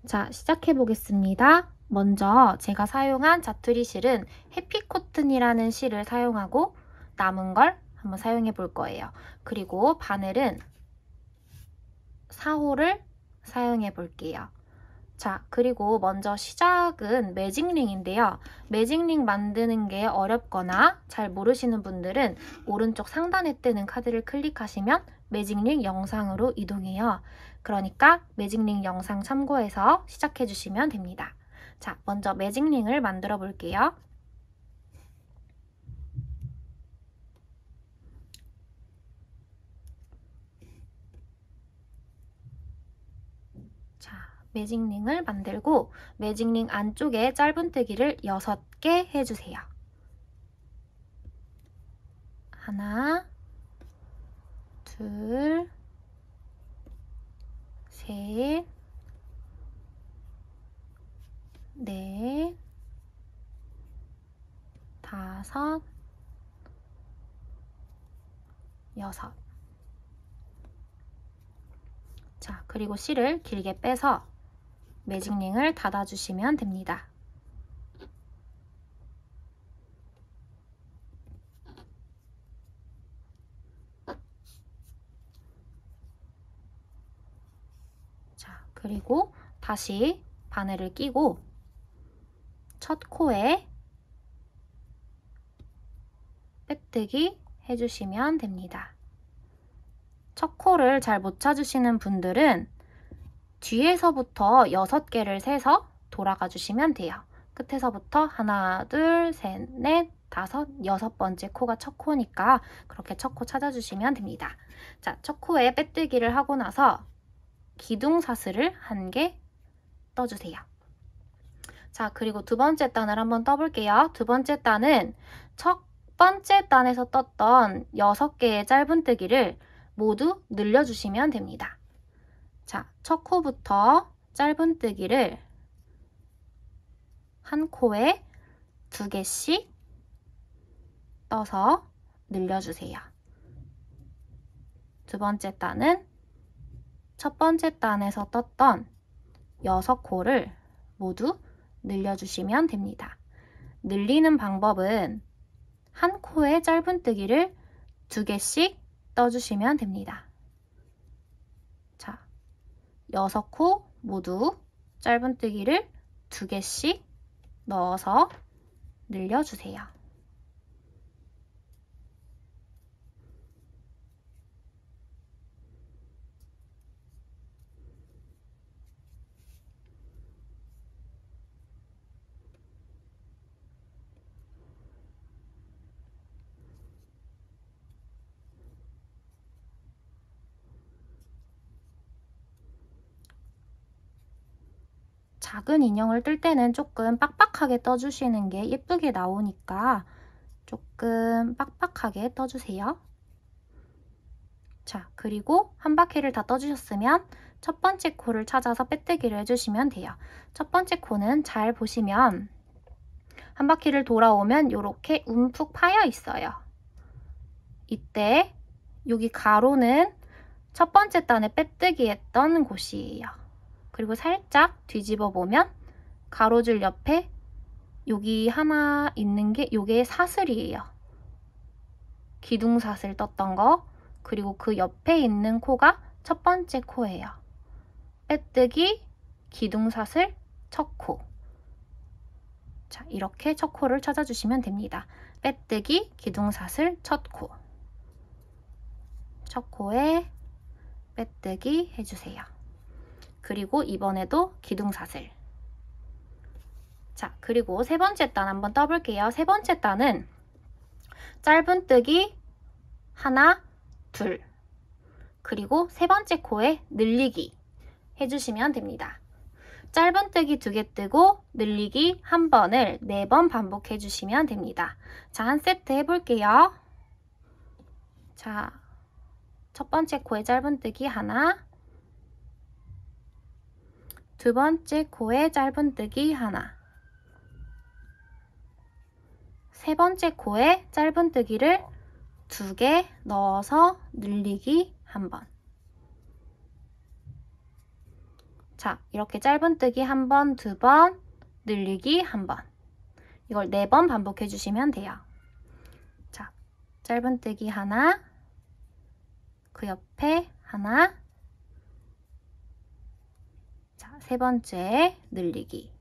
자, 시작해 보겠습니다. 먼저 제가 사용한 자투리 실은 해피코튼이라는 실을 사용하고 남은 걸 한번 사용해 볼 거예요. 그리고 바늘은 4호를 사용해 볼게요. 자, 그리고 먼저 시작은 매직링인데요. 매직링 만드는 게 어렵거나 잘 모르시는 분들은 오른쪽 상단에 뜨는 카드를 클릭하시면 매직링 영상으로 이동해요. 그러니까 매직링 영상 참고해서 시작해 주시면 됩니다. 자, 먼저 매직링을 만들어 볼게요. 자, 매직링을 만들고 매직링 안쪽에 짧은뜨기를 6개 해주세요. 하나, 둘, 셋, 넷, 다섯, 여섯. 자, 그리고 실을 길게 빼서 매직링을 닫아주시면 됩니다. 자, 그리고 다시 바늘을 끼고 첫 코에 빼뜨기 해주시면 됩니다. 첫 코를 잘 못 찾으시는 분들은 뒤에서부터 6개를 세서 돌아가 주시면 돼요. 끝에서부터 하나, 둘, 셋, 넷, 다섯, 6번째 코가 첫 코니까 그렇게 첫 코 찾아주시면 됩니다. 자, 첫 코에 빼뜨기를 하고 나서 기둥사슬을 1개 떠주세요. 자, 그리고 두 번째 단을 한번 떠볼게요. 두 번째 단은 첫 번째 단에서 떴던 6개의 짧은뜨기를 모두 늘려주시면 됩니다. 자, 첫 코부터 짧은뜨기를 한 코에 2개씩 떠서 늘려주세요. 두 번째 단은 첫 번째 단에서 떴던 6코를 모두 늘려주시면 됩니다. 늘리는 방법은 한 코에 짧은뜨기를 2개씩 떠주시면 됩니다. 자, 6코 모두 짧은뜨기를 2개씩 넣어서 늘려주세요. 작은 인형을 뜰 때는 조금 빡빡하게 떠주시는 게 예쁘게 나오니까 조금 빡빡하게 떠주세요. 자, 그리고 한 바퀴를 다 떠주셨으면 첫 번째 코를 찾아서 빼뜨기를 해주시면 돼요. 첫 번째 코는 잘 보시면 한 바퀴를 돌아오면 이렇게 움푹 파여 있어요. 이때 여기 가로는 첫 번째 단에 빼뜨기 했던 곳이에요. 그리고 살짝 뒤집어 보면 가로줄 옆에 여기 하나 있는 게 요게 사슬이에요. 기둥사슬 떴던 거, 그리고 그 옆에 있는 코가 첫 번째 코예요. 빼뜨기, 기둥사슬, 첫 코. 자, 이렇게 첫 코를 찾아주시면 됩니다. 빼뜨기, 기둥사슬, 첫 코. 첫 코에 빼뜨기 해주세요. 그리고 이번에도 기둥사슬. 자, 그리고 세 번째 단 한번 떠볼게요. 세 번째 단은 짧은뜨기 하나, 둘. 그리고 세 번째 코에 늘리기 해주시면 됩니다. 짧은뜨기 2개 뜨고 늘리기 1번을 4번 반복해 주시면 됩니다. 자, 한 세트 해볼게요. 자, 첫 번째 코에 짧은뜨기 하나, 두 번째 코에 짧은뜨기 하나, 세 번째 코에 짧은뜨기를 2개 넣어서 늘리기 1번, 자, 이렇게 짧은뜨기 한 번, 두 번, 늘리기 한 번. 이걸 4번 반복해 주시면 돼요. 자, 짧은뜨기 하나, 그 옆에 하나, 자, 3번째 늘리기.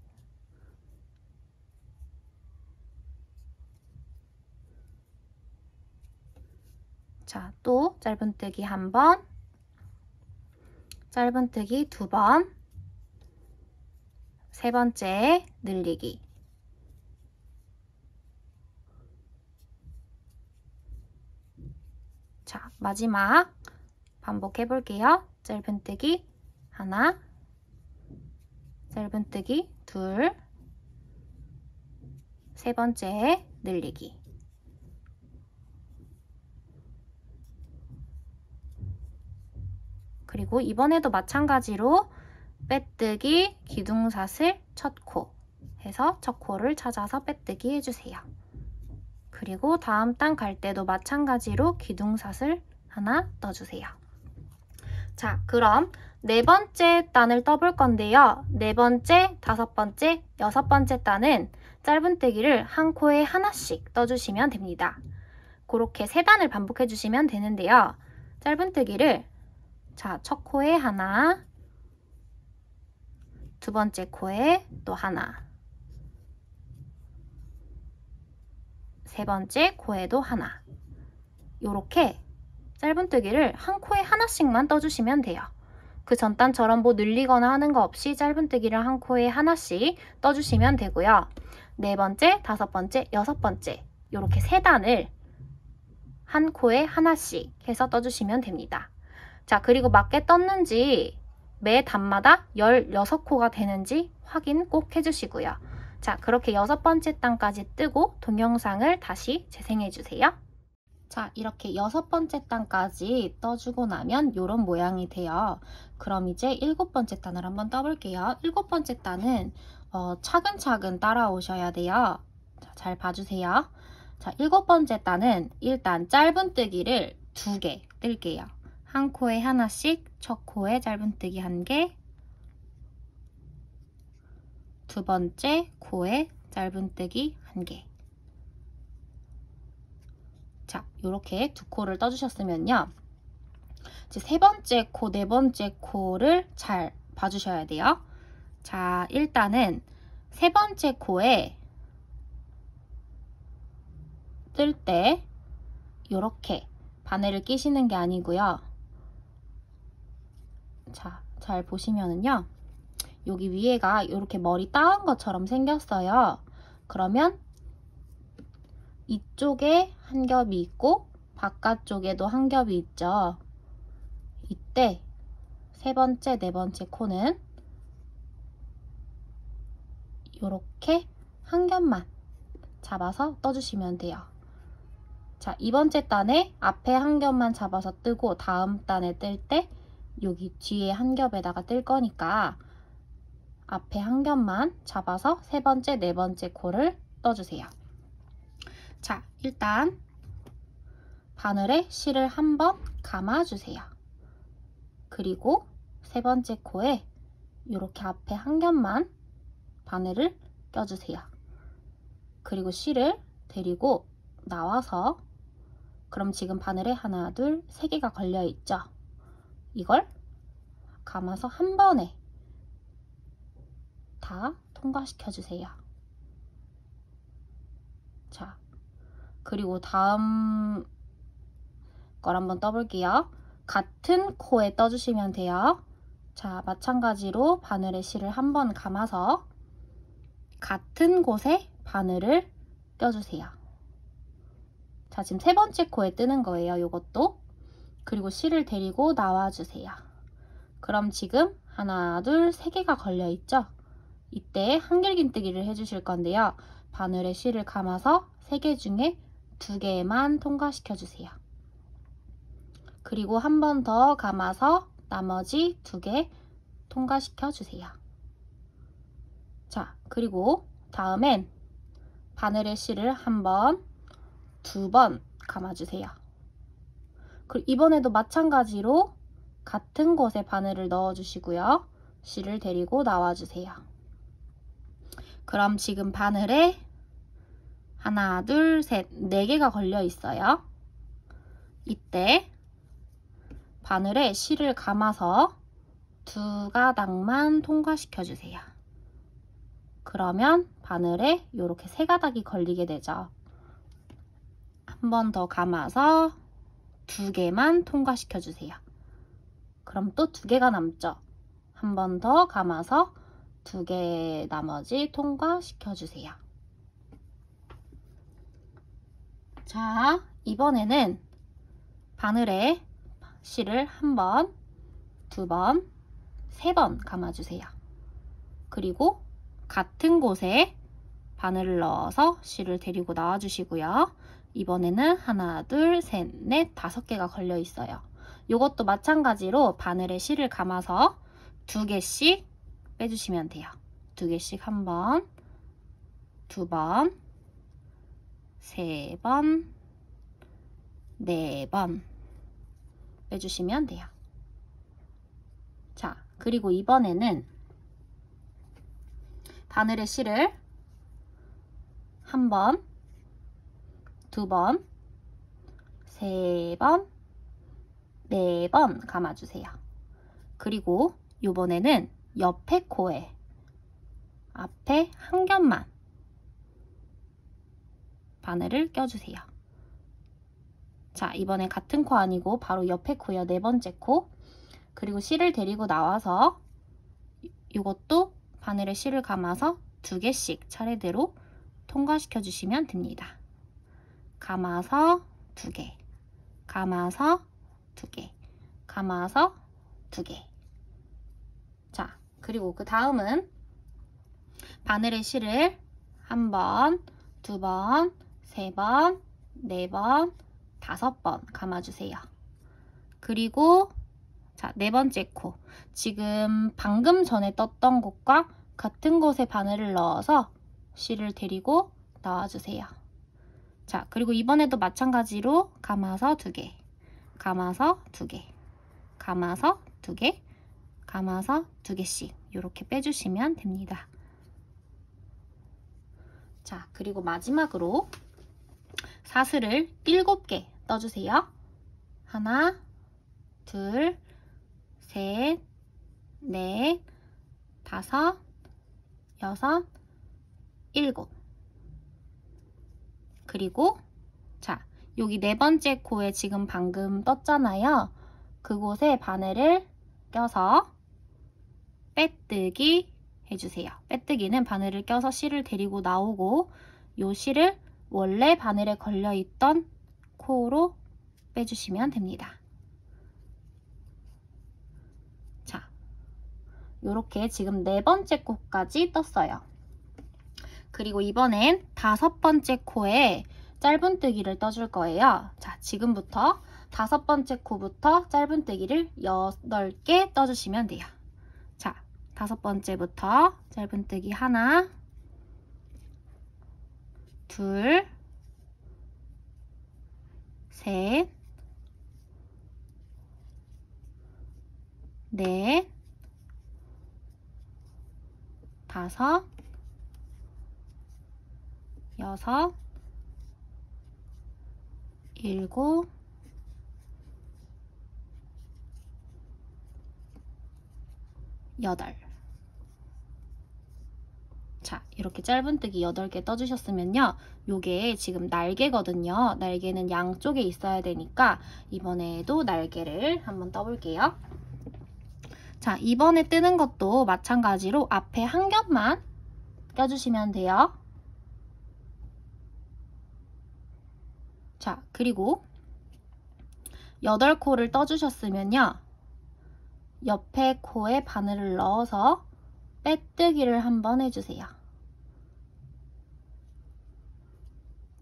자, 또 짧은뜨기 한 번, 짧은뜨기 2번, 3번째 늘리기. 자, 마지막 반복해 볼게요. 짧은뜨기 하나, 짧은뜨기 둘, 3번째 늘리기. 그리고 이번에도 마찬가지로 빼뜨기, 기둥사슬, 첫 코 해서 첫 코를 찾아서 빼뜨기 해주세요. 그리고 다음 단 갈 때도 마찬가지로 기둥사슬 하나 떠주세요. 자, 그럼 4번째 단을 떠볼 건데요. 4번째, 5번째, 6번째 단은 짧은뜨기를 한 코에 하나씩 떠주시면 됩니다. 그렇게 3단을 반복해 주시면 되는데요. 짧은뜨기를 자, 첫 코에 하나, 두 번째 코에 또 하나, 세 번째 코에도 하나. 요렇게 짧은뜨기를 한 코에 하나씩만 떠주시면 돼요. 그 전 단처럼 뭐 늘리거나 하는 거 없이 짧은뜨기를 한 코에 하나씩 떠주시면 되고요. 4번째, 5번째, 6번째 요렇게 3단을 한 코에 하나씩 해서 떠주시면 됩니다. 자, 그리고 맞게 떴는지 매 단마다 16코가 되는지 확인 꼭 해주시고요. 자, 그렇게 6번째 단까지 뜨고 동영상을 다시 재생해주세요. 자, 이렇게 6번째 단까지 떠주고 나면 이런 모양이 돼요. 그럼 이제 7번째 단을 한번 떠볼게요. 7번째 단은 차근차근 따라오셔야 돼요. 자, 잘 봐주세요. 자, 7번째 단은 일단 짧은뜨기를 2개 뜰게요. 한 코에 하나씩, 첫 코에 짧은뜨기 1개, 두 번째 코에 짧은뜨기 1개. 자, 이렇게 2코를 떠주셨으면요. 이제 3번째 코, 4번째 코를 잘 봐주셔야 돼요. 자, 일단은 3번째 코에 뜰 때 이렇게 바늘을 끼시는 게 아니고요. 자, 잘 보시면은요. 여기 위에가 이렇게 머리 따은 것처럼 생겼어요. 그러면 이쪽에 한 겹이 있고 바깥쪽에도 한 겹이 있죠. 이때 3번째, 4번째 코는 이렇게 한 겹만 잡아서 떠주시면 돼요. 자, 2번째 단에 앞에 한 겹만 잡아서 뜨고 다음 단에 뜰 때 여기 뒤에 한 겹에다가 뜰 거니까 앞에 한 겹만 잡아서 3번째, 4번째 코를 떠주세요. 자, 일단 바늘에 실을 한번 감아주세요. 그리고 3번째 코에 이렇게 앞에 한 겹만 바늘을 껴주세요. 그리고 실을 데리고 나와서 그럼 지금 바늘에 하나, 둘, 3개가 걸려 있죠? 이걸 감아서 한 번에 다 통과시켜 주세요. 자, 그리고 다음 걸 한번 떠볼게요. 같은 코에 떠주시면 돼요. 자, 마찬가지로 바늘에 실을 한 번 감아서 같은 곳에 바늘을 껴주세요. 자, 지금 3번째 코에 뜨는 거예요. 요것도. 그리고 실을 데리고 나와주세요. 그럼 지금 하나, 둘, 3개가 걸려 있죠? 이때 한길긴뜨기를 해주실 건데요. 바늘에 실을 감아서 3개 중에 2개만 통과시켜 주세요. 그리고 한 번 더 감아서 나머지 2개 통과시켜 주세요. 자, 그리고 다음엔 바늘에 실을 한 번, 2번 감아주세요. 그리고 이번에도 마찬가지로 같은 곳에 바늘을 넣어주시고요. 실을 데리고 나와주세요. 그럼 지금 바늘에 하나, 둘, 셋, 4개가 걸려 있어요. 이때 바늘에 실을 감아서 2가닥만 통과시켜 주세요. 그러면 바늘에 이렇게 3가닥이 걸리게 되죠. 한 번 더 감아서 2개만 통과시켜 주세요. 그럼 또 2개가 남죠. 한 번 더 감아서 2개 나머지 통과시켜 주세요. 자, 이번에는 바늘에 실을 1번, 2번, 3번 감아주세요. 그리고 같은 곳에 바늘을 넣어서 실을 데리고 나와주시고요. 이번에는 하나, 둘, 셋, 넷, 5개가 걸려 있어요. 이것도 마찬가지로 바늘에 실을 감아서 2개씩 빼주시면 돼요. 2개씩 1번, 2번, 3번, 4번 빼주시면 돼요. 자, 그리고 이번에는 바늘에 실을 1번, 2번, 3번, 4번 감아주세요. 그리고 이번에는 옆에 코에 앞에 한 겹만 바늘을 껴주세요. 자, 이번엔 같은 코 아니고 바로 옆에 코요. 4번째 코. 그리고 실을 데리고 나와서 이것도 바늘에 실을 감아서 2개씩 차례대로 통과시켜 주시면 됩니다. 감아서 2개, 감아서 2개, 감아서 2개. 자, 그리고 그 다음은 바늘에 실을 1번, 2번, 3번, 4번, 5번 감아주세요. 그리고 자, 4번째 코. 지금 방금 전에 떴던 곳과 같은 곳에 바늘을 넣어서 실을 데리고 나와주세요. 자, 그리고 이번에도 마찬가지로 감아서 2개, 감아서 2개, 감아서 2개, 감아서 2개씩 이렇게 빼주시면 됩니다. 자, 그리고 마지막으로 사슬을 7개 떠주세요. 하나, 둘, 셋, 넷, 5, 6, 7. 그리고 자, 여기 4번째 코에 지금 방금 떴잖아요. 그곳에 바늘을 껴서 빼뜨기 해주세요. 빼뜨기는 바늘을 껴서 실을 데리고 나오고 이 실을 원래 바늘에 걸려있던 코로 빼주시면 됩니다. 자, 이렇게 지금 4번째 코까지 떴어요. 그리고 이번엔 5번째 코에 짧은뜨기를 떠줄 거예요. 자, 지금부터 5번째 코부터 짧은뜨기를 8개 떠주시면 돼요. 자, 5번째부터 짧은뜨기 하나, 둘, 셋, 넷, 5, 6, 7, 8. 자, 이렇게 짧은뜨기 8개 떠주셨으면요. 요게 지금 날개거든요. 날개는 양쪽에 있어야 되니까 이번에도 날개를 한번 떠볼게요. 자, 이번에 뜨는 것도 마찬가지로 앞에 한 겹만 껴주시면 돼요. 자, 그리고 8코를 떠주셨으면요. 옆에 코에 바늘을 넣어서 빼뜨기를 한번 해주세요.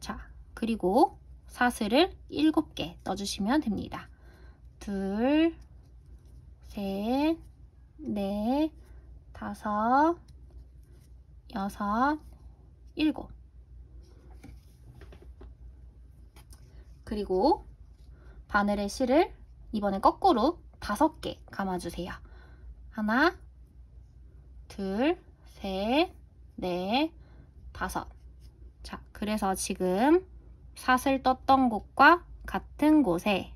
자, 그리고 사슬을 7개 떠주시면 됩니다. 둘, 셋, 넷, 5, 6, 7. 그리고 바늘에 실을 이번에 거꾸로 5개 감아주세요. 하나, 둘, 셋, 넷, 다섯. 자, 그래서 지금 사슬 떴던 곳과 같은 곳에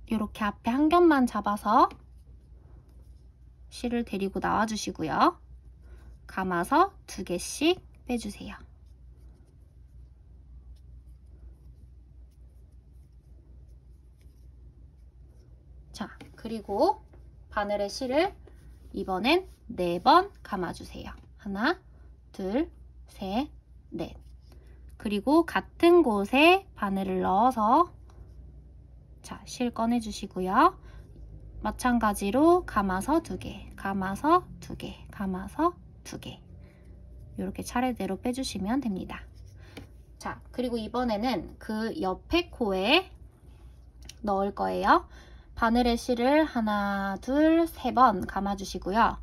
이렇게 앞에 한 겹만 잡아서 실을 데리고 나와주시고요. 감아서 2개씩 빼주세요. 자, 그리고 바늘의 실을 이번엔 4번 감아주세요. 하나, 둘, 셋, 넷. 그리고 같은 곳에 바늘을 넣어서 자, 실 꺼내주시고요. 마찬가지로 감아서 2개, 감아서 2개, 감아서 2개. 이렇게 차례대로 빼주시면 됩니다. 자, 그리고 이번에는 그 옆에 코에 넣을 거예요. 바늘의 실을 하나, 둘, 3번 감아주시고요.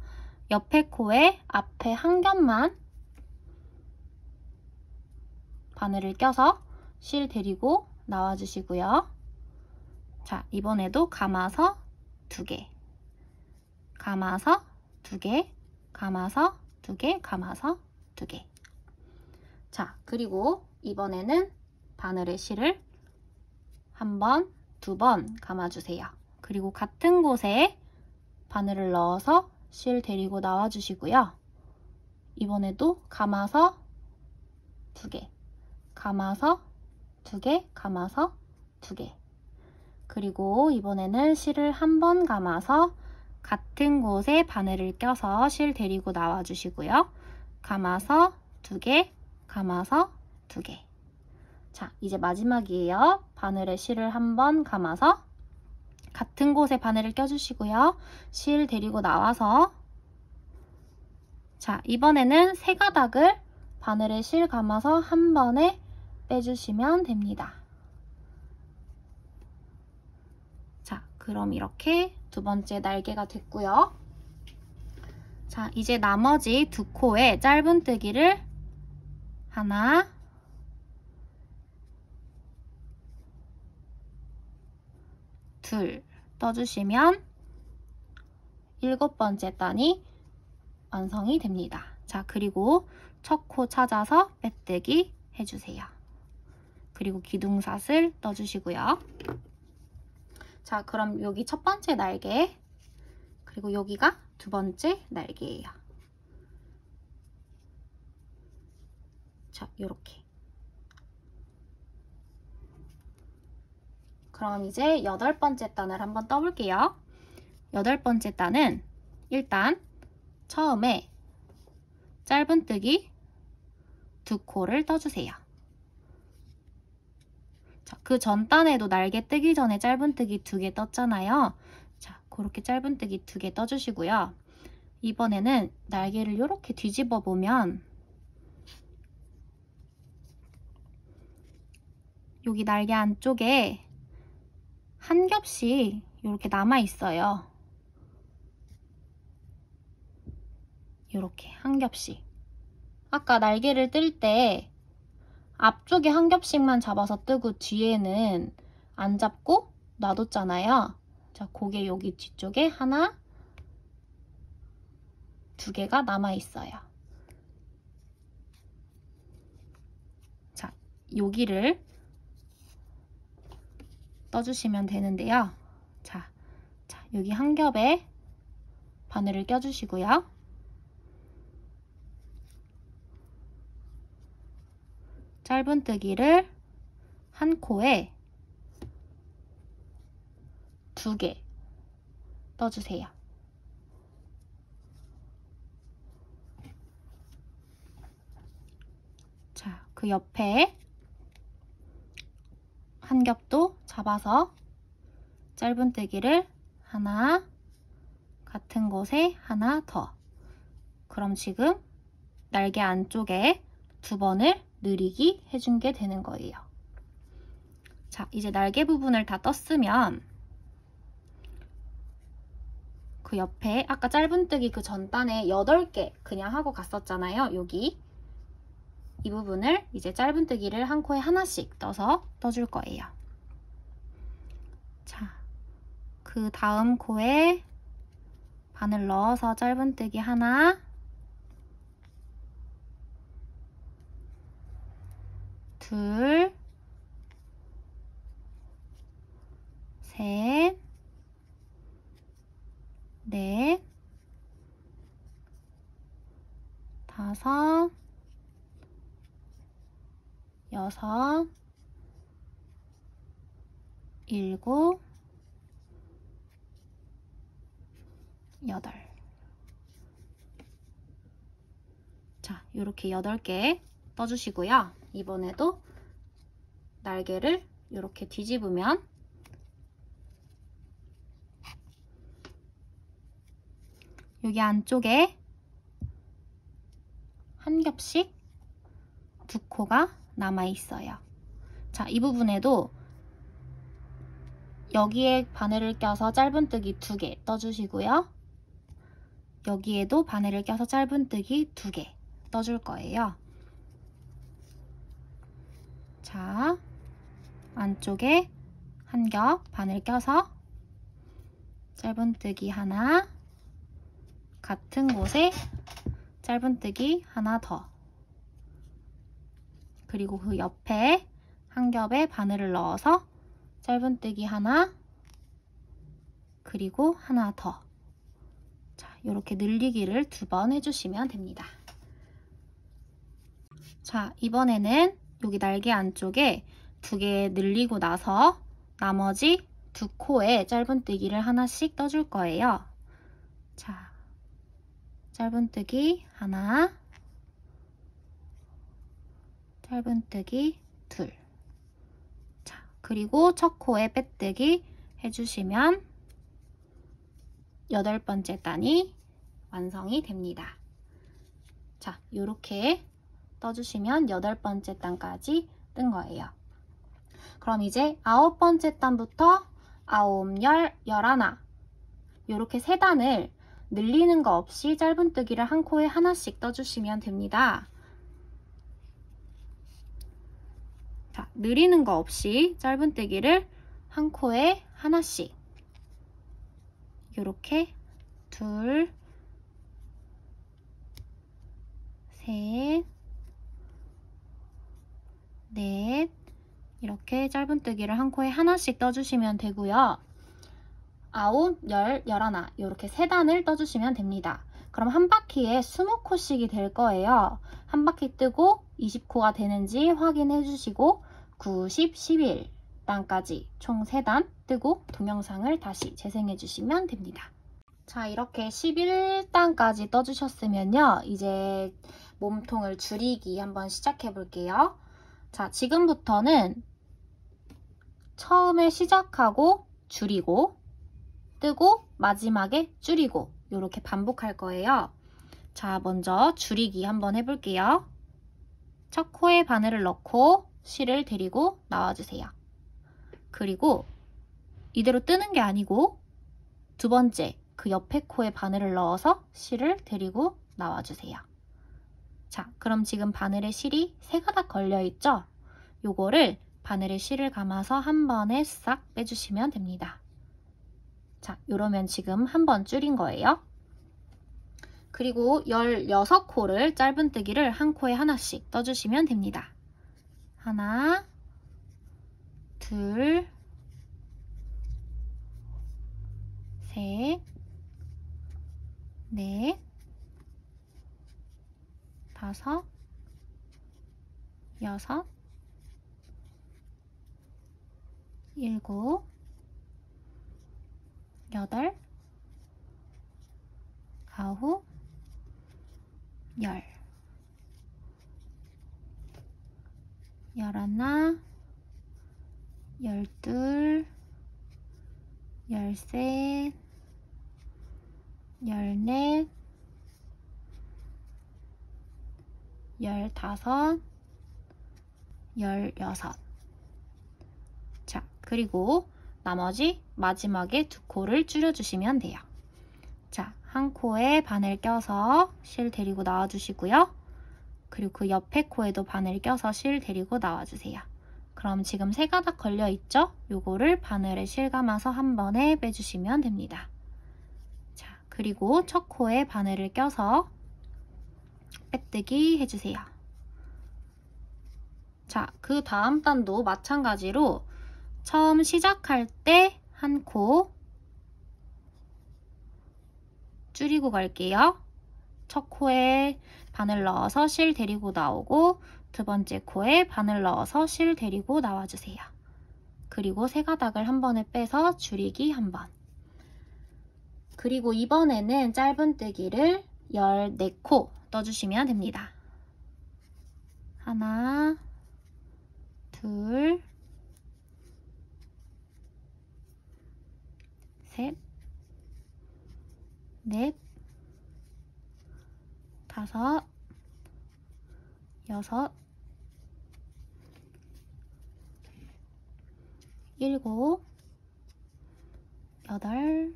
옆에 코에 앞에 한 겹만 바늘을 껴서 실 데리고 나와주시고요. 자, 이번에도 감아서 2개, 감아서 2개, 감아서 2개, 감아서 2개. 자, 그리고 이번에는 바늘의 실을 1번, 2번 감아주세요. 그리고 같은 곳에 바늘을 넣어서 실 데리고 나와주시고요. 이번에도 감아서 2개, 감아서 2개, 감아서 2개. 그리고 이번에는 실을 1번 감아서 같은 곳에 바늘을 껴서 실 데리고 나와주시고요. 감아서 2개, 감아서 2개. 자, 이제 마지막이에요. 바늘에 실을 1번 감아서 같은 곳에 바늘을 껴주시고요. 실 데리고 나와서 자, 이번에는 3가닥을 바늘에 실 감아서 한 번에 빼주시면 됩니다. 자, 그럼 이렇게 2번째 날개가 됐고요. 자, 이제 나머지 2코에 짧은뜨기를 하나, 둘 떠주시면 7번째 단이 완성이 됩니다. 자, 그리고 첫 코 찾아서 빼뜨기 해주세요. 그리고 기둥사슬 떠주시고요. 자, 그럼 여기 첫 번째 날개, 그리고 여기가 2번째 날개예요. 자, 요렇게. 그럼 이제 8번째 단을 한번 떠볼게요. 8번째 단은 일단 처음에 짧은뜨기 2코를 떠주세요. 자, 그 전 단에도 날개 뜨기 전에 짧은뜨기 2개 떴잖아요. 자, 그렇게 짧은뜨기 2개 떠주시고요. 이번에는 날개를 이렇게 뒤집어 보면 여기 날개 안쪽에 한 겹씩 이렇게 남아 있어요. 이렇게 한 겹씩. 아까 날개를 뜰 때 앞쪽에 한 겹씩만 잡아서 뜨고 뒤에는 안 잡고 놔뒀잖아요. 자, 그게 여기 뒤쪽에 하나, 2개가 남아 있어요. 자, 여기를 떠주시면 되는데요. 자, 여기 한 겹에 바늘을 껴주시고요. 짧은뜨기를 한 코에 2개 떠주세요. 자, 그 옆에 한 겹도 잡아서 짧은뜨기를 하나, 같은 곳에 하나 더. 그럼 지금 날개 안쪽에 2번을 느리기 해준 게 되는 거예요. 자, 이제 날개 부분을 다 떴으면 그 옆에 아까 짧은뜨기 그 전단에 8개 그냥 하고 갔었잖아요. 여기 이 부분을 이제 짧은뜨기를 한 코에 하나씩 떠서 떠줄 거예요. 자, 그 그 다음 코에 바늘 넣어서 짧은뜨기 하나, 둘, 셋, 넷, 다섯, 여섯, 일곱, 여덟. 자, 이렇게 8개 떠주시고요. 이번에도 날개를 이렇게 뒤집으면 여기 안쪽에 한 겹씩 두 코가 남아있어요. 자, 이 부분에도 여기에 바늘을 껴서 짧은뜨기 2개 떠주시고요. 여기에도 바늘을 껴서 짧은뜨기 2개 떠줄 거예요. 자, 안쪽에 한 겹 바늘 껴서 짧은뜨기 하나, 같은 곳에 짧은뜨기 하나 더, 그리고 그 옆에 한 겹에 바늘을 넣어서 짧은뜨기 하나, 그리고 하나 더. 자, 이렇게 늘리기를 2번 해주시면 됩니다. 자, 이번에는 여기 날개 안쪽에 2개 늘리고 나서 나머지 2코에 짧은뜨기를 하나씩 떠줄 거예요. 자, 짧은뜨기 하나, 짧은뜨기 둘. 자, 그리고 첫 코에 빼뜨기 해주시면 8번째 단이 완성이 됩니다. 자, 이렇게 떠주시면 8번째 단까지 뜬 거예요. 그럼 이제 9번째 단부터 9, 10, 11 이렇게 3단을 늘리는 거 없이 짧은뜨기를 한 코에 하나씩 떠주시면 됩니다. 자, 늘리는 거 없이 짧은뜨기를 한 코에 하나씩 이렇게 둘, 셋, 넷 이렇게 짧은뜨기를 한 코에 하나씩 떠주시면 되고요. 9, 10, 11 이렇게 3단을 떠주시면 됩니다. 그럼 한 바퀴에 20코씩이 될 거예요. 한 바퀴 뜨고 20코가 되는지 확인해 주시고 9, 10, 11단까지 총 3단 뜨고 동영상을 다시 재생해 주시면 됩니다. 자, 이렇게 11단까지 떠주셨으면요. 이제 몸통을 줄이기 한번 시작해 볼게요. 자, 지금부터는 처음에 시작하고 줄이고 뜨고 마지막에 줄이고 이렇게 반복할 거예요. 자, 먼저 줄이기 한번 해볼게요. 첫 코에 바늘을 넣고 실을 데리고 나와주세요. 그리고 이대로 뜨는 게 아니고 2번째 그 옆에 코에 바늘을 넣어서 실을 데리고 나와주세요. 자, 그럼 지금 바늘에 실이 3가닥 걸려있죠? 요거를 바늘에 실을 감아서 한 번에 싹 빼주시면 됩니다. 자, 이러면 지금 한 번 줄인 거예요. 그리고 16코를 짧은뜨기를 한 코에 하나씩 떠주시면 됩니다. 하나, 둘, 셋, 넷, 다섯, 여섯, 일곱, 여덟, 아홉, 열, 열하나, 열둘, 열셋, 열넷, 열다섯, 열여섯. 자, 그리고 나머지 마지막에 2코를 줄여주시면 돼요. 자, 한 코에 바늘 껴서 실 데리고 나와주시고요. 그리고 그 옆에 코에도 바늘 껴서 실 데리고 나와주세요. 그럼 지금 3가닥 걸려 있죠? 요거를 바늘에 실감아서 한 번에 빼주시면 됩니다. 자, 그리고 첫 코에 바늘을 껴서 빼뜨기 해주세요. 자, 그 다음 단도 마찬가지로 처음 시작할 때 한 코 줄이고 갈게요. 첫 코에 바늘 넣어서 실 데리고 나오고 두 번째 코에 바늘 넣어서 실 데리고 나와주세요. 그리고 3가닥을 한 번에 빼서 줄이기 한 번. 그리고 이번에는 짧은뜨기를 14코 떠주시면 됩니다. 하나, 둘, 셋, 넷, 다섯, 여섯, 일곱, 여덟,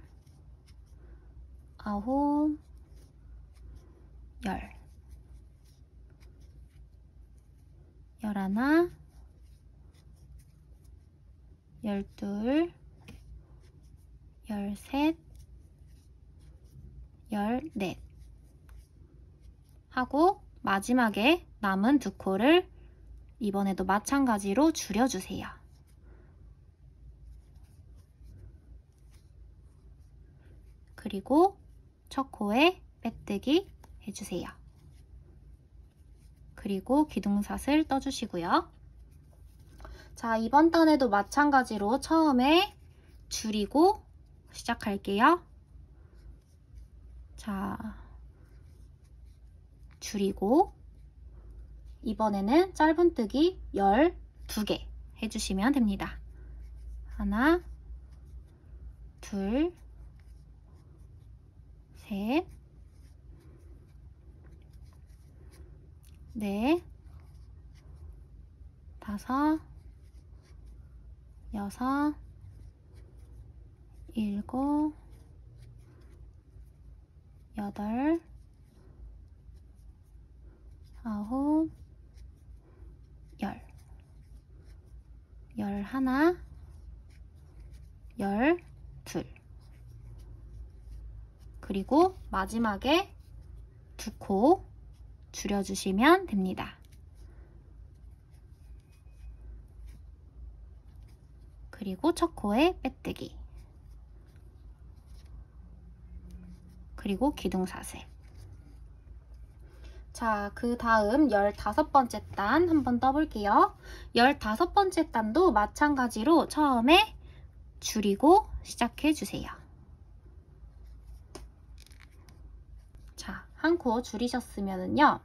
아홉, 열, 열하나, 열둘, 열셋, 열넷 하고 마지막에 남은 2코를 이번에도 마찬가지로 줄여주세요. 그리고 첫 코에 빼뜨기 해주세요. 그리고 기둥사슬 떠주시고요. 자, 이번 단에도 마찬가지로 처음에 줄이고 시작할게요. 자, 줄이고 이번에는 짧은뜨기 12개 해주시면 됩니다. 하나, 둘, 셋, 넷, 다섯, 여섯, 일곱, 여덟, 아홉, 열, 열하나, 열둘. 그리고 마지막에 2코 줄여주시면 됩니다. 그리고 첫 코에 빼뜨기. 그리고 기둥사슬. 자, 그 다음 15번째 단 한번 떠볼게요. 15번째 단도 마찬가지로 처음에 줄이고 시작해주세요. 자, 한 코 줄이셨으면요.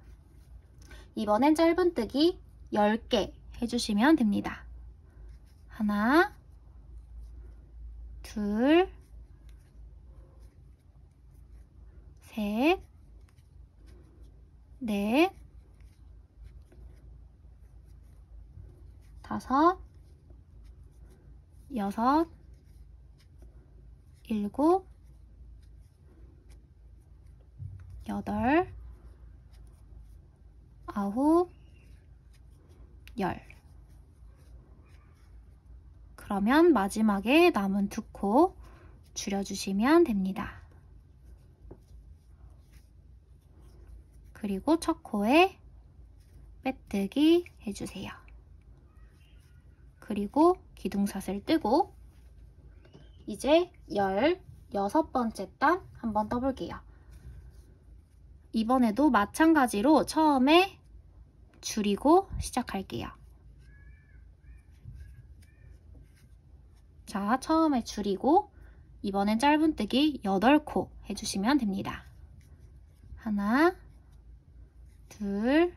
이번엔 짧은뜨기 10개 해주시면 됩니다. 하나, 둘, 셋, 넷, 다섯, 여섯, 일곱, 여덟, 아홉, 열. 그러면 마지막에 남은 2코 줄여주시면 됩니다. 그리고 첫 코에 빼뜨기 해주세요. 그리고 기둥사슬 뜨고 이제 16번째 단 한번 떠볼게요. 이번에도 마찬가지로 처음에 줄이고 시작할게요. 자, 처음에 줄이고 이번엔 짧은뜨기 8코 해주시면 됩니다. 하나, 둘,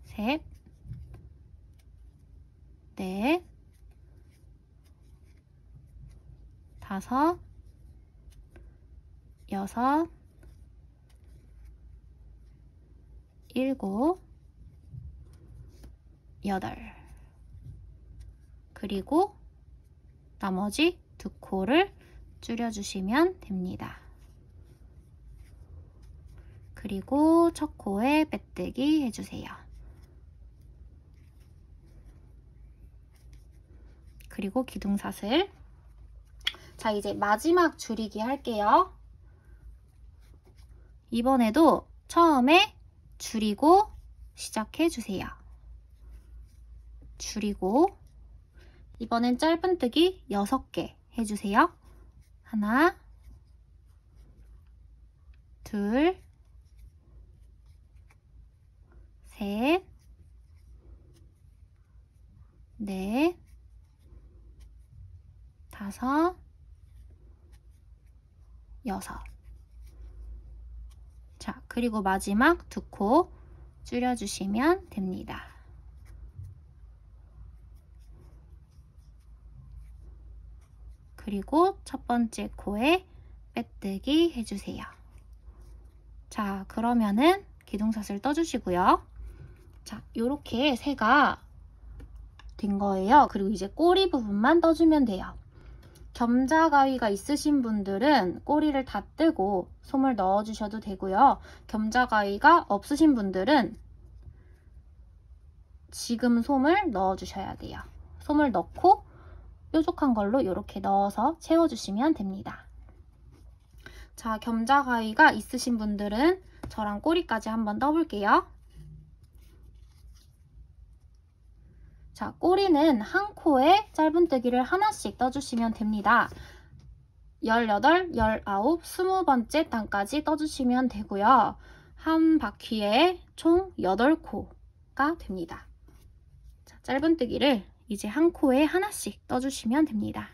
셋, 넷, 다섯, 여섯, 일곱, 여덟. 그리고 나머지 2코를 줄여주시면 됩니다. 그리고 첫 코에 빼뜨기 해주세요. 그리고 기둥사슬. 자, 이제 마지막 줄이기 할게요. 이번에도 처음에 줄이고 시작해 주세요. 줄이고 이번엔 짧은뜨기 6개 해주세요. 하나, 둘, 셋, 넷, 다섯, 여섯. 자, 그리고 마지막 2코 줄여주시면 됩니다. 그리고 첫 번째 코에 빼뜨기 해주세요. 자, 그러면은 기둥사슬 떠주시고요. 자, 요렇게 새가 된 거예요. 그리고 이제 꼬리 부분만 떠주면 돼요. 겸자가위가 있으신 분들은 꼬리를 다 뜨고 솜을 넣어주셔도 되고요. 겸자가위가 없으신 분들은 지금 솜을 넣어주셔야 돼요. 솜을 넣고 뾰족한 걸로 이렇게 넣어서 채워주시면 됩니다. 자, 겸자가위가 있으신 분들은 저랑 꼬리까지 한번 떠볼게요. 자, 꼬리는 한 코에 짧은뜨기를 하나씩 떠주시면 됩니다. 18, 19, 20번째 단까지 떠주시면 되고요. 한 바퀴에 총 8코가 됩니다. 자, 짧은뜨기를 이제 한 코에 하나씩 떠주시면 됩니다.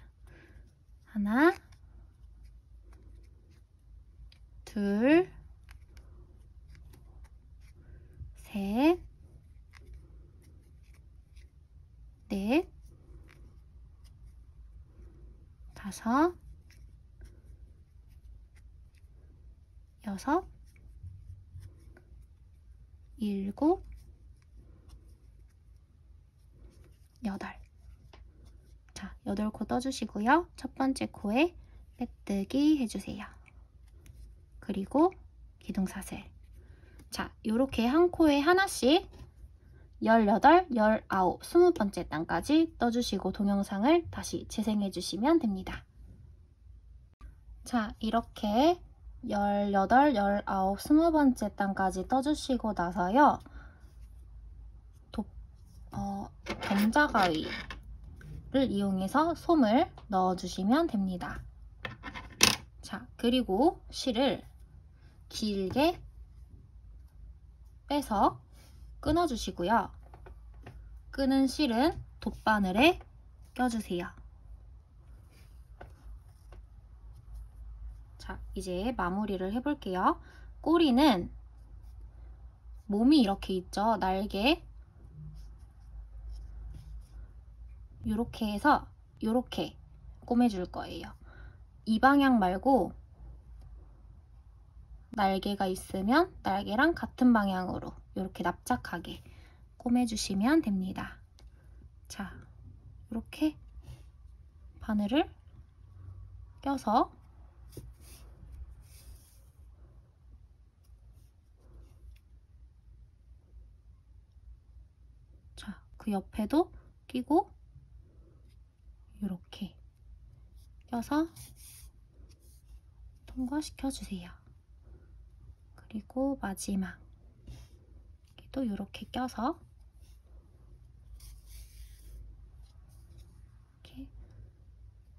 하나, 둘, 셋, 넷, 다섯, 여섯, 일곱, 여덟. 자, 8코 떠주시고요. 첫 번째 코에 빼뜨기 해주세요. 그리고 기둥사슬. 자, 요렇게 한 코에 하나씩 18, 19, 20번째 단까지 떠주시고 동영상을 다시 재생해 주시면 됩니다. 자, 이렇게 18, 19, 20번째 단까지 떠주시고 나서요. 겸자가위를 이용해서 솜을 넣어주시면 됩니다. 자, 그리고 실을 길게 빼서 끊어주시고요. 끄는 실은 돗바늘에 껴주세요. 자, 이제 마무리를 해볼게요. 꼬리는 몸이 이렇게 있죠. 날개. 이렇게 해서 이렇게 꼬매줄 거예요. 이 방향 말고 날개가 있으면 날개랑 같은 방향으로 이렇게 납작하게 꼬매주시면 됩니다. 자, 이렇게 바늘을 껴서 자, 그 옆에도 끼고 이렇게 껴서 통과시켜주세요. 그리고 마지막 또 이렇게 껴서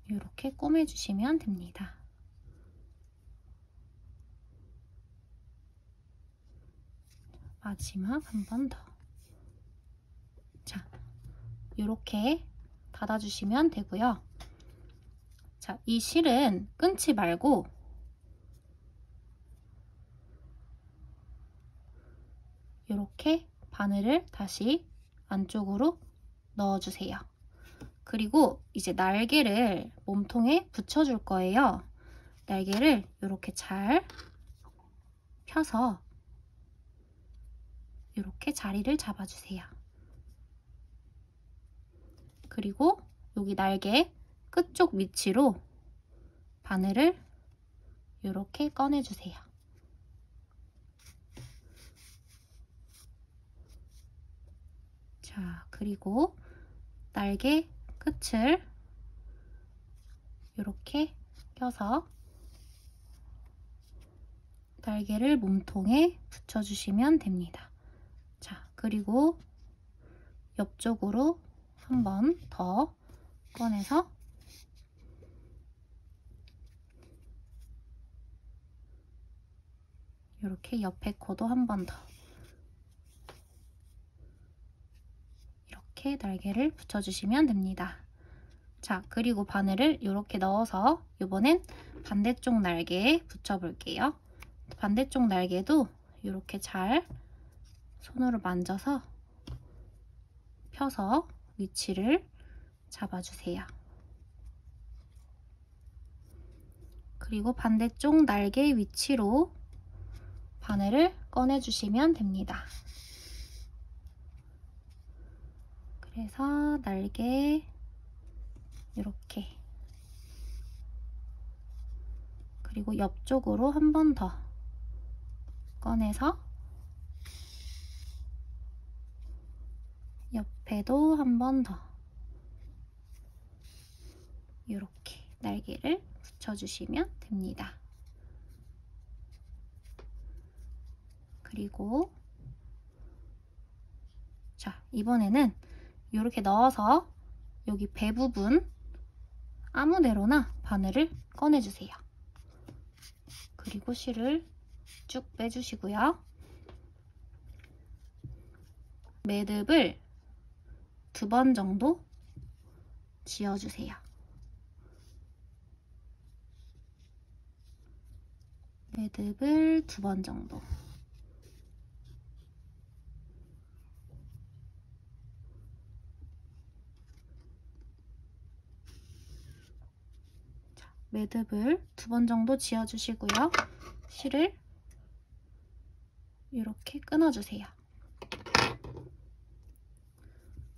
이렇게 꼬매주시면 됩니다. 마지막 한 번 더. 자, 이렇게 닫아주시면 되고요. 자, 이 실은 끊지 말고 이렇게 바늘을 다시 안쪽으로 넣어주세요. 그리고 이제 날개를 몸통에 붙여줄 거예요. 날개를 이렇게 잘 펴서 이렇게 자리를 잡아주세요. 그리고 여기 날개 끝쪽 위치로 바늘을 이렇게 꺼내주세요. 자, 그리고 날개 끝을 이렇게 껴서 날개를 몸통에 붙여주시면 됩니다. 자, 그리고 옆쪽으로 한 번 더 꺼내서 이렇게 옆에 코도 한 번 더 이렇게 날개를 붙여주시면 됩니다. 자, 그리고 바늘을 이렇게 넣어서 이번엔 반대쪽 날개에 붙여볼게요. 반대쪽 날개도 이렇게 잘 손으로 만져서 펴서 위치를 잡아주세요. 그리고 반대쪽 날개 위치로 바늘을 꺼내주시면 됩니다. 그래서 날개 이렇게, 그리고 옆쪽으로 한 번 더 꺼내서 옆에도 한 번 더 이렇게 날개를 붙여주시면 됩니다. 그리고 자, 이번에는 이렇게 넣어서 여기 배 부분 아무데로나 바늘을 꺼내주세요. 그리고 실을 쭉 빼주시고요. 매듭을 2번 정도 지어주세요. 매듭을 2번 정도. 자, 매듭을 2번 정도 지어주시고요. 실을 이렇게 끊어주세요.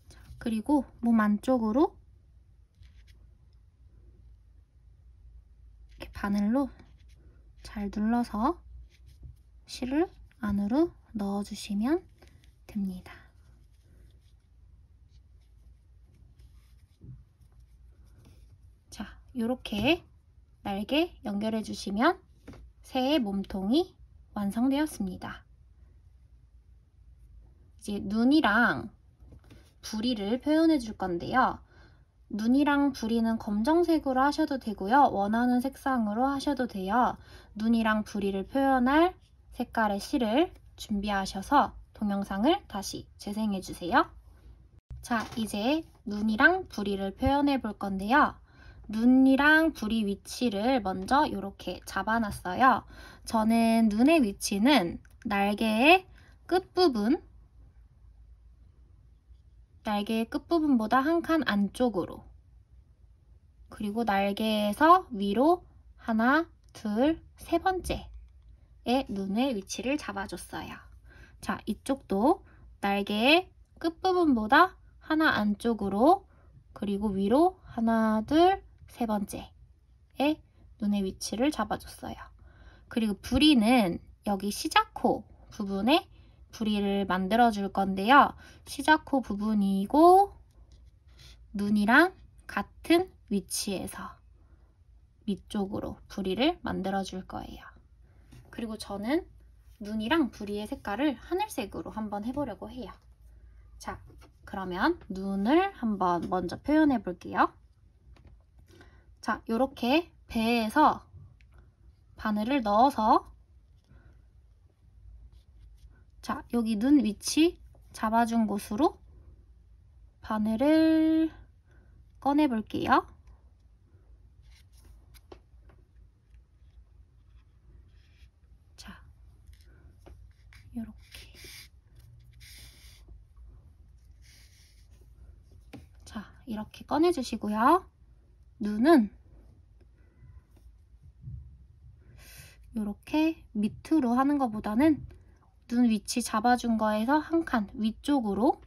자, 그리고 몸 안쪽으로 이렇게 바늘로 잘 눌러서 실을 안으로 넣어주시면 됩니다. 자, 이렇게 날개 연결해 주시면 새의 몸통이 완성되었습니다. 이제 눈이랑 부리를 표현해 줄 건데요. 눈이랑 부리는 검정색으로 하셔도 되고요. 원하는 색상으로 하셔도 돼요. 눈이랑 부리를 표현할 색깔의 실을 준비하셔서 동영상을 다시 재생해 주세요. 자, 이제 눈이랑 부리를 표현해 볼 건데요. 눈이랑 부리 위치를 먼저 이렇게 잡아놨어요. 저는 눈의 위치는 날개의 끝부분, 날개의 끝부분보다 한 칸 안쪽으로, 그리고 날개에서 위로 하나, 둘, 세 번째의 눈의 위치를 잡아줬어요. 자, 이쪽도 날개의 끝부분보다 하나 안쪽으로, 그리고 위로 하나, 둘, 세 번째의 눈의 위치를 잡아줬어요. 그리고 부리는 여기 시작코 부분에 부리를 만들어 줄 건데요. 시작코 부분이고 눈이랑 같은 위치에서 위쪽으로 부리를 만들어 줄 거예요. 그리고 저는 눈이랑 부리의 색깔을 하늘색으로 한번 해보려고 해요. 자, 그러면 눈을 한번 먼저 표현해 볼게요. 자, 이렇게 배에서 바늘을 넣어서, 자, 여기 눈 위치 잡아준 곳으로 바늘을 꺼내 볼게요. 자, 이렇게. 자, 이렇게 꺼내주시고요. 눈은 이렇게 밑으로 하는 것보다는 눈 위치 잡아준 거에서 한 칸 위쪽으로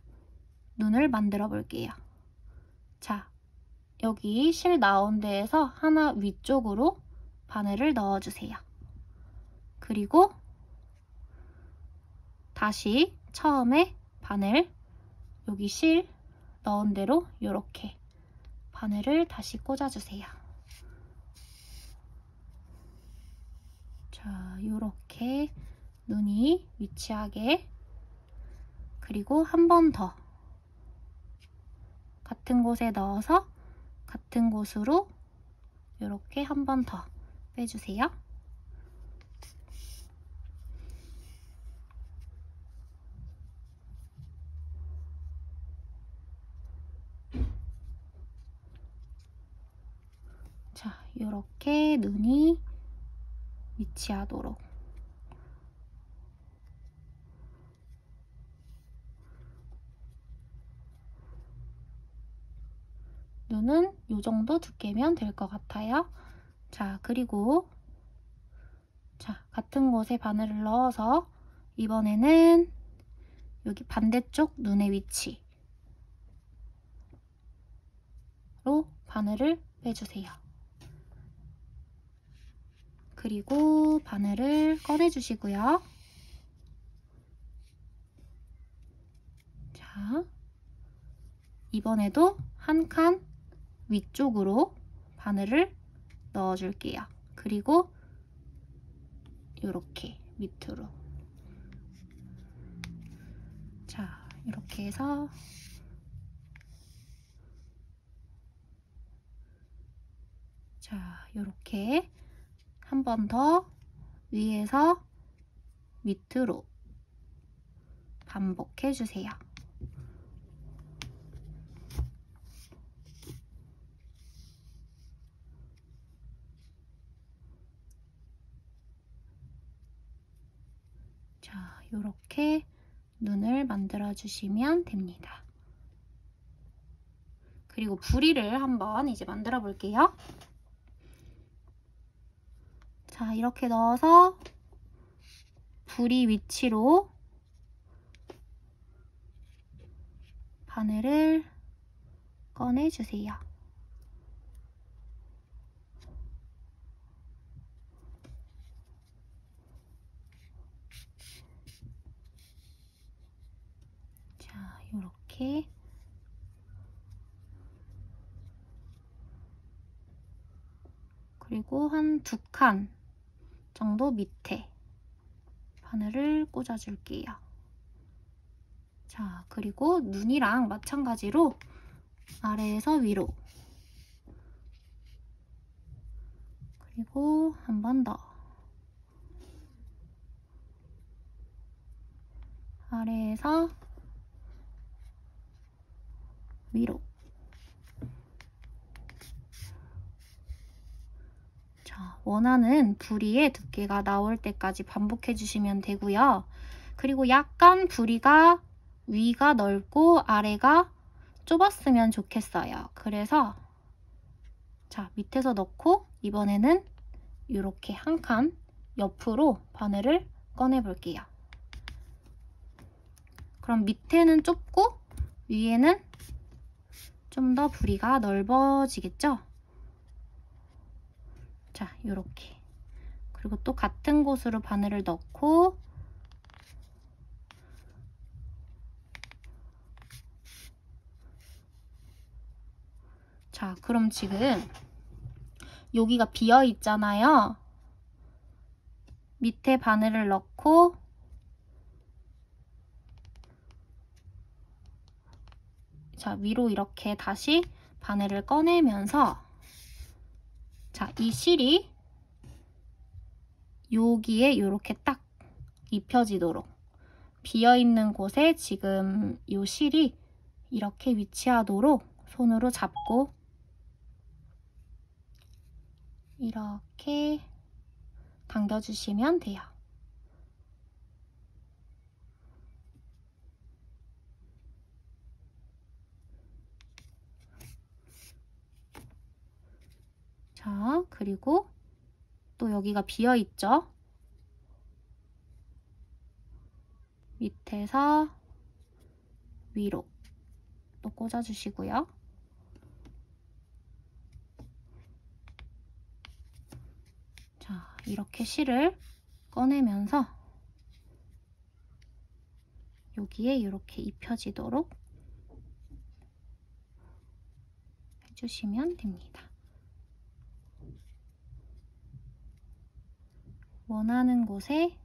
눈을 만들어 볼게요. 자, 여기 실 나온 데에서 하나 위쪽으로 바늘을 넣어주세요. 그리고 다시 처음에 바늘 여기 실 넣은 대로 이렇게 바늘을 다시 꽂아주세요. 자, 요렇게 눈이 위치하게, 그리고 한 번 더 같은 곳에 넣어서 같은 곳으로 이렇게 한 번 더 빼주세요. 자, 이렇게 눈이 위치하도록. 눈은 이 정도 두께면 될 것 같아요. 자, 그리고 자, 같은 곳에 바늘을 넣어서 이번에는 여기 반대쪽 눈의 위치로 바늘을 빼주세요. 그리고 바늘을 꺼내주시고요. 자, 이번에도 한 칸 위쪽으로 바늘을 넣어줄게요. 그리고 이렇게 밑으로. 자, 이렇게 해서 자, 이렇게 한 번 더 위에서 밑으로 반복해주세요. 자, 이렇게 눈을 만들어주시면 됩니다. 그리고 부리를 한번 이제 만들어 볼게요. 자, 이렇게 넣어서 부리 위치로 바늘을 꺼내주세요. 자, 이렇게 그리고 한 2칸 정도 밑에 바늘을 꽂아줄게요. 자, 그리고 눈이랑 마찬가지로 아래에서 위로, 그리고 한 번 더 아래에서 위로. 자, 원하는 부리의 두께가 나올 때까지 반복해 주시면 되고요. 그리고 약간 부리가 위가 넓고 아래가 좁았으면 좋겠어요. 그래서 자, 밑에서 넣고 이번에는 이렇게 한 칸 옆으로 바늘을 꺼내 볼게요. 그럼 밑에는 좁고 위에는 좀 더 부리가 넓어지겠죠? 자, 이렇게. 그리고 또 같은 곳으로 바늘을 넣고 자, 그럼 지금 여기가 비어 있잖아요. 밑에 바늘을 넣고 자, 위로 이렇게 다시 바늘을 꺼내면서 자, 이 실이 여기에 이렇게 딱 입혀지도록 비어있는 곳에 지금 이 실이 이렇게 위치하도록 손으로 잡고 이렇게 당겨주시면 돼요. 자, 그리고 또 여기가 비어있죠? 밑에서 위로 또 꽂아주시고요. 자, 이렇게 실을 꺼내면서 여기에 이렇게 입혀지도록 해주시면 됩니다. 원하는 곳에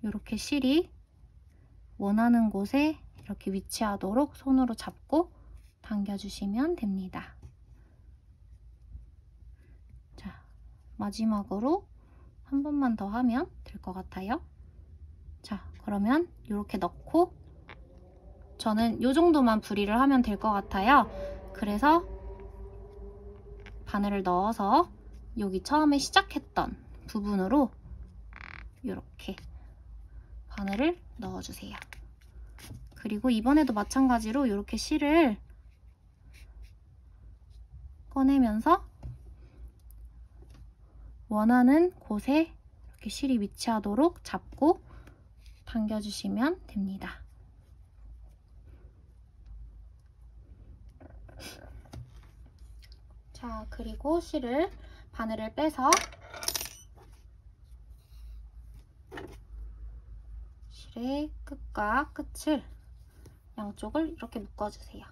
이렇게 실이 원하는 곳에 이렇게 위치하도록 손으로 잡고 당겨주시면 됩니다. 자, 마지막으로 한 번만 더 하면 될 것 같아요. 자, 그러면 이렇게 넣고 저는 이 정도만 분리를 하면 될 것 같아요. 그래서 바늘을 넣어서 여기 처음에 시작했던 부분으로 이렇게 바늘을 넣어주세요. 그리고 이번에도 마찬가지로 이렇게 실을 꺼내면서 원하는 곳에 이렇게 실이 위치하도록 잡고 당겨주시면 됩니다. 자, 그리고 바늘을 빼서 실의 끝과 끝을 양쪽을 이렇게 묶어주세요.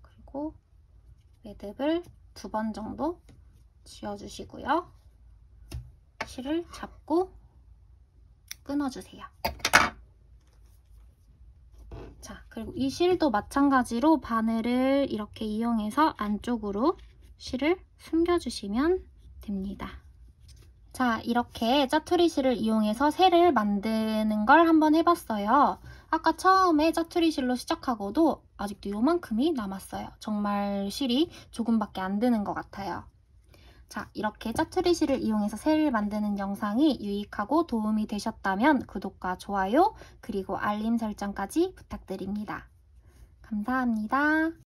그리고 매듭을 2번 정도 쥐어주시고요. 실을 잡고 끊어주세요. 자, 그리고 이 실도 마찬가지로 바늘을 이렇게 이용해서 안쪽으로 실을 숨겨주시면 됩니다. 자, 이렇게 짜투리 실을 이용해서 새를 만드는 걸 한번 해봤어요. 아까 처음에 짜투리 실로 시작하고도 아직도 요만큼이 남았어요. 정말 실이 조금밖에 안 드는 것 같아요. 자, 이렇게 짜투리 실을 이용해서 새를 만드는 영상이 유익하고 도움이 되셨다면 구독과 좋아요, 그리고 알림 설정까지 부탁드립니다. 감사합니다.